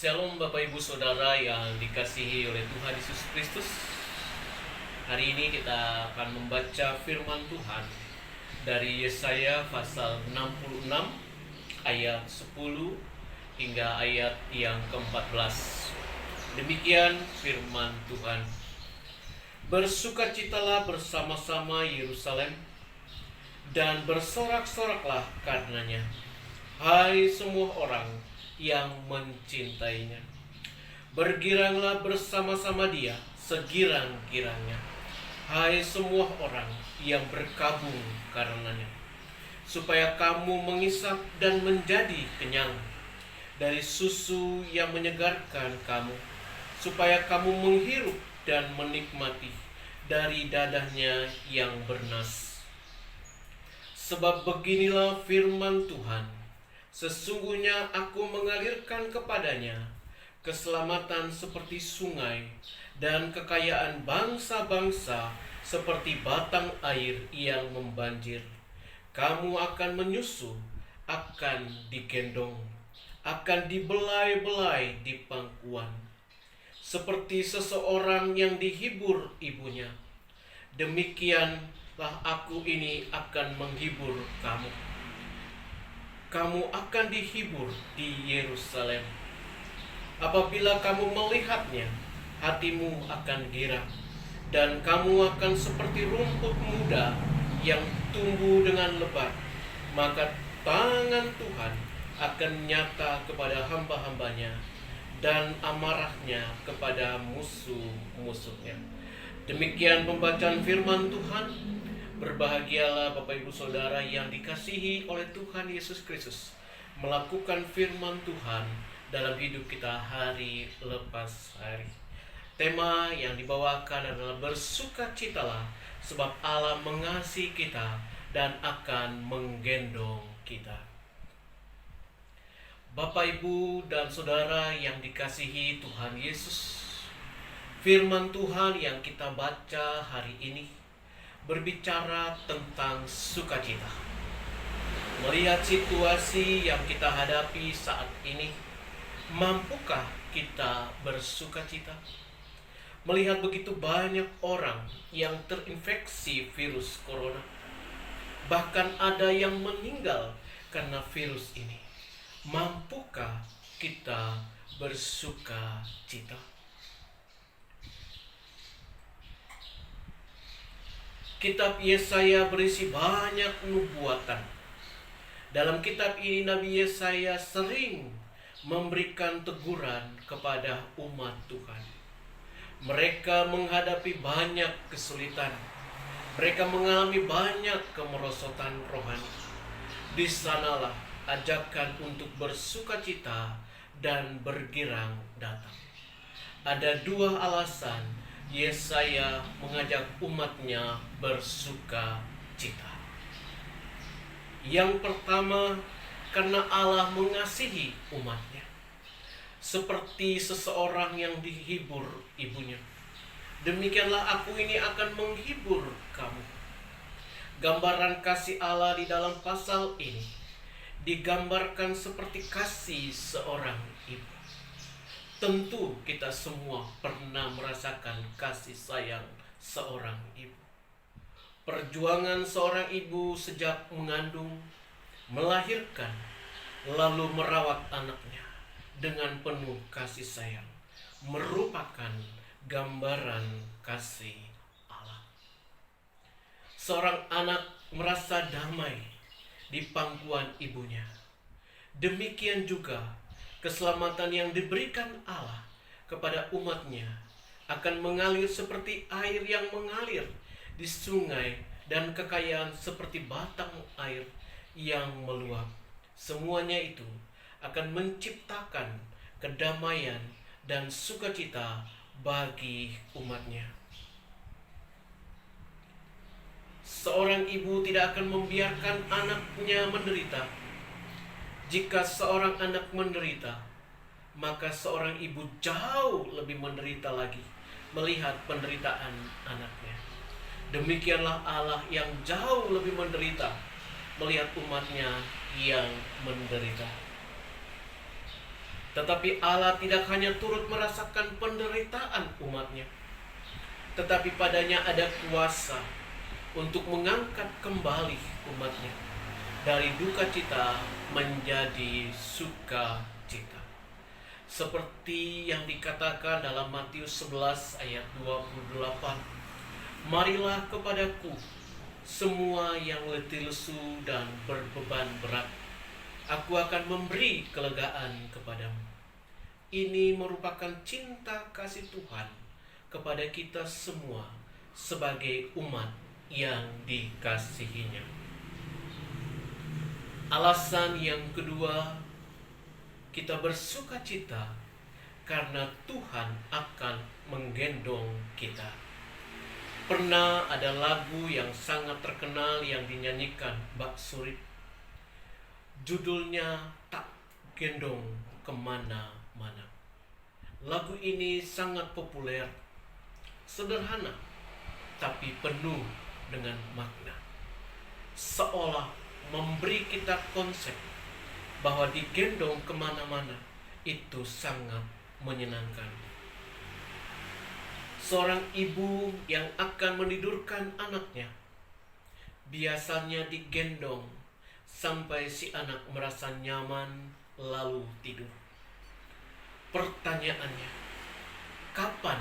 Shalom Bapak Ibu Saudara yang dikasihi oleh Tuhan Yesus Kristus. Hari ini kita akan membaca firman Tuhan dari Yesaya pasal 66 ayat 10 hingga ayat yang ke-14. Demikian firman Tuhan. Bersukacitalah bersama-sama Yerusalem dan bersorak-soraklah karenanya, hai semua orang yang mencintainya. Bergiranglah bersama-sama dia segirang-girangnya, hai semua orang yang berkabung karenanya, supaya kamu mengisap dan menjadi kenyang dari susu yang menyegarkan kamu, supaya kamu menghirup dan menikmati dari dadahnya yang bernas. Sebab beginilah firman Tuhan, sesungguhnya aku mengalirkan kepadanya keselamatan seperti sungai dan kekayaan bangsa-bangsa seperti batang air yang membanjir. Kamu akan menyusu, akan digendong, akan dibelai-belai di pangkuan, seperti seseorang yang dihibur ibunya. Demikianlah aku ini akan menghibur kamu. Kamu akan dihibur di Yerusalem. Apabila kamu melihatnya, hatimu akan girang, dan kamu akan seperti rumput muda yang tumbuh dengan lebat. Maka tangan Tuhan akan nyata kepada hamba-hambanya, dan amarahnya kepada musuh-musuhnya. Demikian pembacaan firman Tuhan. Berbahagialah Bapak Ibu Saudara yang dikasihi oleh Tuhan Yesus Kristus, melakukan firman Tuhan dalam hidup kita hari lepas hari. Tema yang dibawakan adalah bersukacitalah sebab Allah mengasihi kita dan akan menggendong kita. Bapak Ibu dan Saudara yang dikasihi Tuhan Yesus, firman Tuhan yang kita baca hari ini berbicara tentang sukacita. Melihat situasi yang kita hadapi saat ini, mampukah kita bersukacita? Melihat begitu banyak orang yang terinfeksi virus corona, bahkan ada yang meninggal karena virus ini. Mampukah kita bersukacita? Kitab Yesaya berisi banyak nubuatan. Dalam kitab ini Nabi Yesaya sering memberikan teguran kepada umat Tuhan. Mereka menghadapi banyak kesulitan. Mereka mengalami banyak kemerosotan rohani. Di sanalah ajakan untuk bersukacita dan bergirang datang. Ada dua alasan Yesaya mengajak umatnya bersukacita. Yang pertama, karena Allah mengasihi umatnya, seperti seseorang yang dihibur ibunya. Demikianlah aku ini akan menghibur kamu. Gambaran kasih Allah di dalam pasal ini digambarkan seperti kasih seorang ibu. Tentu kita semua pernah merasakan kasih sayang seorang ibu. Perjuangan seorang ibu sejak mengandung, melahirkan, lalu merawat anaknya dengan penuh kasih sayang, merupakan gambaran kasih Allah. Seorang anak merasa damai di pangkuan ibunya. Demikian juga keselamatan yang diberikan Allah kepada umatnya akan mengalir seperti air yang mengalir di sungai dan kekayaan seperti batang air yang meluap. Semuanya itu akan menciptakan kedamaian dan sukacita bagi umatnya. Seorang ibu tidak akan membiarkan anaknya menderita. Jika seorang anak menderita, maka seorang ibu jauh lebih menderita lagi melihat penderitaan anaknya. Demikianlah Allah yang jauh lebih menderita melihat umatnya yang menderita. Tetapi Allah tidak hanya turut merasakan penderitaan umatnya, tetapi padanya ada kuasa untuk mengangkat kembali umatnya dari duka cita menjadi sukacita. Seperti yang dikatakan dalam Matius 11 ayat 28, "Marilah kepadaku semua yang letih lesu dan berbeban berat, aku akan memberi kelegaan kepadamu." Ini merupakan cinta kasih Tuhan kepada kita semua sebagai umat yang dikasihinya. Alasan yang kedua, kita bersuka cita karena Tuhan akan menggendong kita. Pernah ada lagu yang sangat terkenal yang dinyanyikan Mbak Surip. Judulnya Tak Gendong Kemana-mana. Lagu ini sangat populer, sederhana, tapi penuh dengan makna. Seolah memberi kita konsep bahwa digendong kemana-mana itu sangat menyenangkan. Seorang ibu yang akan menidurkan anaknya biasanya digendong sampai si anak merasa nyaman lalu tidur. Pertanyaannya, kapan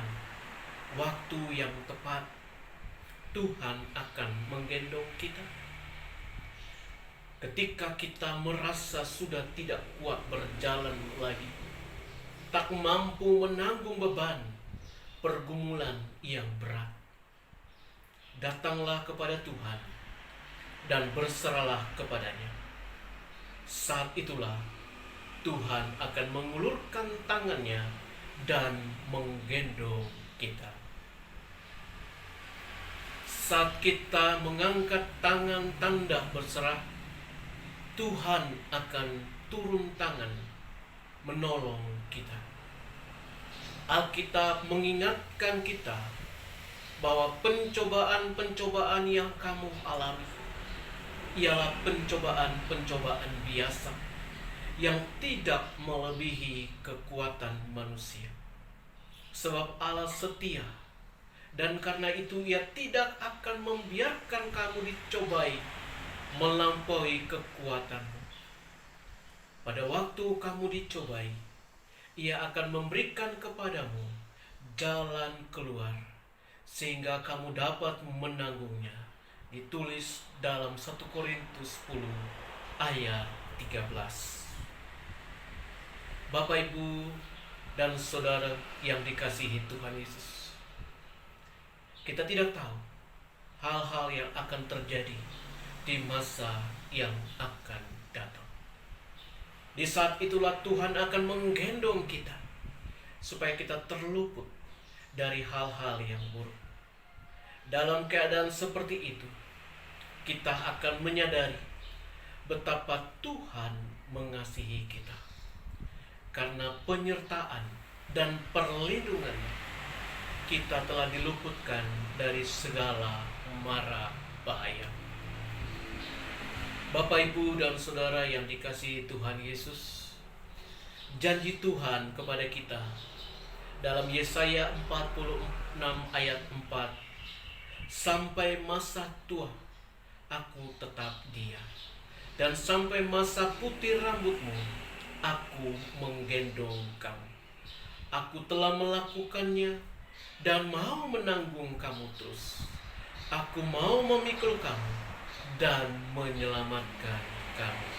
waktu yang tepat Tuhan akan menggendong kita? Ketika kita merasa sudah tidak kuat berjalan lagi, tak mampu menanggung beban pergumulan yang berat, datanglah kepada Tuhan dan berserahlah kepadanya. Saat itulah Tuhan akan mengulurkan tangannya dan menggendong kita. Saat kita mengangkat tangan tanda berserah, Tuhan akan turun tangan menolong kita. Alkitab mengingatkan kita bahwa pencobaan-pencobaan yang kamu alami ialah pencobaan-pencobaan biasa yang tidak melebihi kekuatan manusia. Sebab Allah setia, dan karena itu Ia tidak akan membiarkan kamu dicobai melampaui kekuatanmu. Pada waktu kamu dicobai, Ia akan memberikan kepadamu jalan keluar sehingga kamu dapat menanggungnya. Ditulis dalam 1 Korintus 10 ayat 13. Bapak, Ibu, dan saudara yang dikasihi Tuhan Yesus, kita tidak tahu hal-hal yang akan terjadi di masa yang akan datang. Di saat itulah Tuhan akan menggendong kita supaya kita terluput dari hal-hal yang buruk. Dalam keadaan seperti itu, kita akan menyadari betapa Tuhan mengasihi kita. Karena penyertaan dan perlindungannya, kita telah diluputkan dari segala mara bahaya. Bapak, Ibu, dan saudara yang dikasihi Tuhan Yesus, janji Tuhan kepada kita dalam Yesaya 46 ayat 4, "Sampai masa tua aku tetap dia, dan sampai masa putih rambutmu aku menggendong kamu. Aku telah melakukannya dan mau menanggung kamu terus. Aku mau memikul kamu dan menyelamatkan kamu."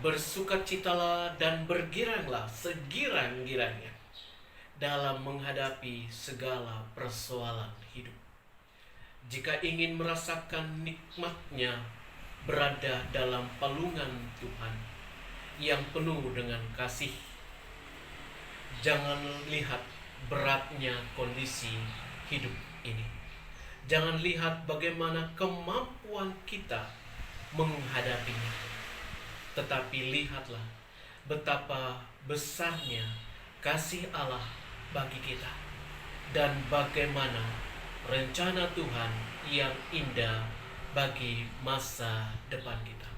Bersukacitalah dan bergiranglah segirang-girangnya dalam menghadapi segala persoalan hidup. Jika ingin merasakan nikmatnya berada dalam palungan Tuhan yang penuh dengan kasih, jangan lihat beratnya kondisi hidup ini. Jangan lihat bagaimana kemampuan kita menghadapinya, tetapi lihatlah betapa besarnya kasih Allah bagi kita dan bagaimana rencana Tuhan yang indah bagi masa depan kita.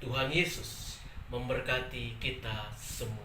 Tuhan Yesus memberkati kita semua.